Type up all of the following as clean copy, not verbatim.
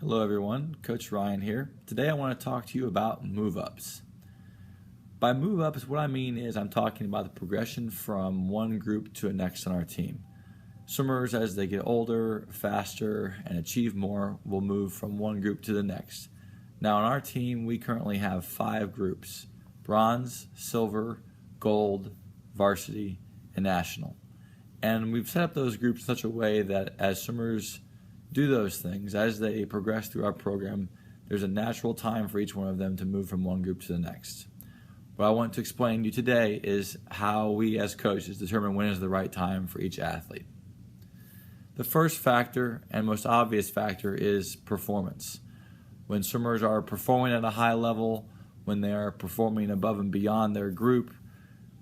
Hello everyone, Coach Ryan here. Today I want to talk to you about move-ups. By move-ups, what I mean is I'm talking about the progression from one group to the next on our team. Swimmers, as they get older, faster, and achieve more, will move from one group to the next. Now on our team, we currently have 5 groups: bronze, silver, gold, varsity, and national. And we've set up those groups in such a way that as swimmers do those things, as they progress through our program, there's a natural time for each one of them to move from one group to the next. What I want to explain to you today is how we as coaches determine when is the right time for each athlete. The first factor and most obvious factor is performance. When swimmers are performing at a high level, when they are performing above and beyond their group,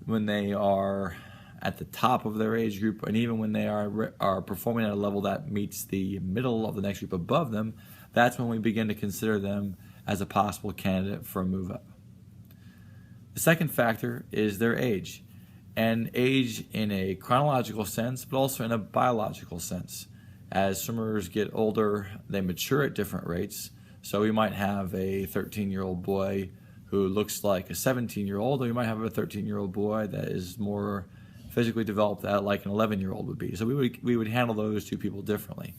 when they are at the top of their age group, and even when they are performing at a level that meets the middle of the next group above them, that's when we begin to consider them as a possible candidate for a move up. The second factor is their age, and age in a chronological sense, but also in a biological sense. As swimmers get older, they mature at different rates. So we might have a 13-year-old boy who looks like a 17-year-old, or you might have a 13-year-old boy that is more physically developed like an 11-year-old would be. So we would handle those two people differently.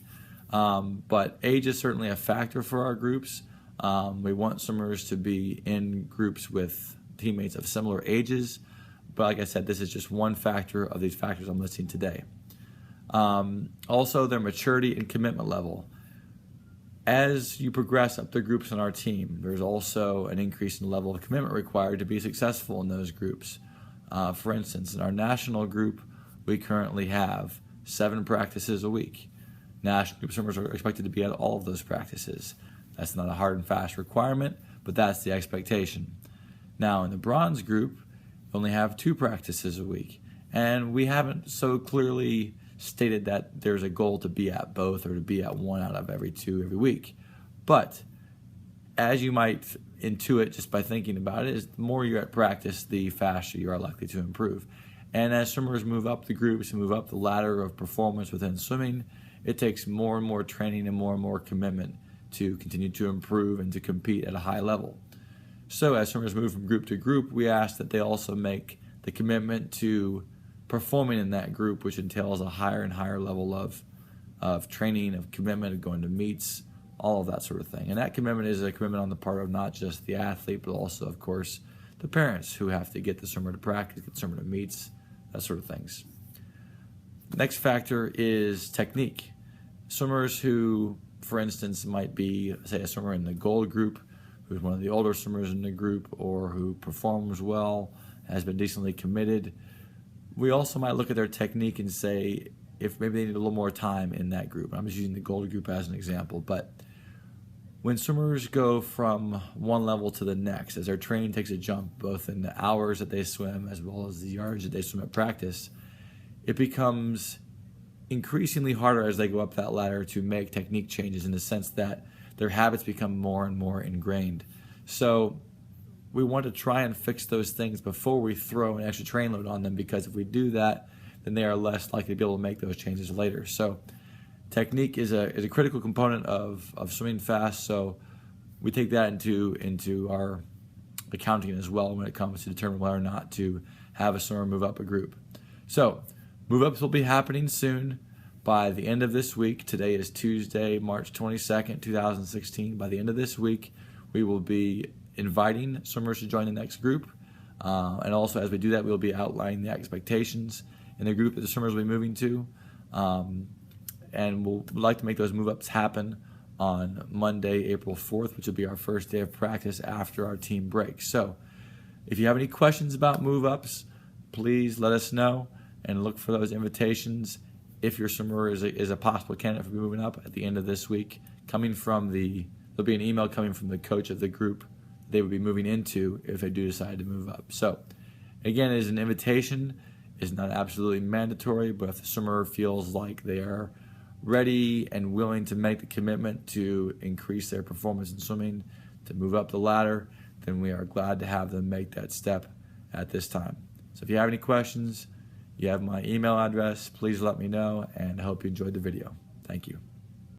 But age is certainly a factor for our groups. We want swimmers to be in groups with teammates of similar ages. But like I said, this is just one factor of these factors I'm listing today. Also, their maturity and commitment level. As you progress up the groups on our team, there's also an increase in the level of commitment required to be successful in those groups. For instance, in our national group, we currently have 7 practices a week. National group swimmers are expected to be at all of those practices. That's not a hard and fast requirement, but that's the expectation. Now, in the bronze group, we only have 2 practices a week, and we haven't so clearly stated that there's a goal to be at both or to be at 1 out of every 2 every week. But as you might intuit just by thinking about it, is the more you're at practice, the faster you are likely to improve. And as swimmers move up the groups and move up the ladder of performance within swimming, it takes more and more training and more commitment to continue to improve and to compete at a high level. So as swimmers move from group to group, we ask that they also make the commitment to performing in that group, which entails a higher and higher level of training, of commitment, of going to meets, all of that sort of thing. And that commitment is a commitment on the part of not just the athlete, but also, of course, the parents who have to get the swimmer to practice, get the swimmer to meets, that sort of things. The next factor is technique. Swimmers who, for instance, might be, say, a swimmer in the gold group, who's one of the older swimmers in the group, or who performs well, has been decently committed. We also might look at their technique and say if maybe they need a little more time in that group. I'm just using the gold group as an example, but when swimmers go from one level to the next, as their training takes a jump, both in the hours that they swim as well as the yards that they swim at practice, it becomes increasingly harder as they go up that ladder to make technique changes, in the sense that their habits become more and more ingrained. So we want to try and fix those things before we throw an extra train load on them, because if we do that, then they are less likely to be able to make those changes later. So technique is a critical component of swimming fast, so we take that into our accounting as well when it comes to determine whether or not to have a swimmer move up a group. So move-ups will be happening soon. By the end of this week, today is Tuesday, March 22nd, 2016. By the end of this week, we will be inviting swimmers to join the next group. And also, as we do that, we'll be outlining the expectations in the group that the swimmers will be moving to. And we'd like to make those move-ups happen on Monday, April 4th, which will be our first day of practice after our team break. So if you have any questions about move-ups, please let us know and look for those invitations. If your swimmer is a possible candidate for moving up at the end of this week, there'll be an email coming from the coach of the group they would be moving into if they do decide to move up. So again, it is an invitation. It's not absolutely mandatory, but if the swimmer feels like they are ready and willing to make the commitment to increase their performance in swimming, to move up the ladder, then we are glad to have them make that step at this time. So if you have any questions, you have my email address. Please let me know, and I hope you enjoyed the video. Thank you.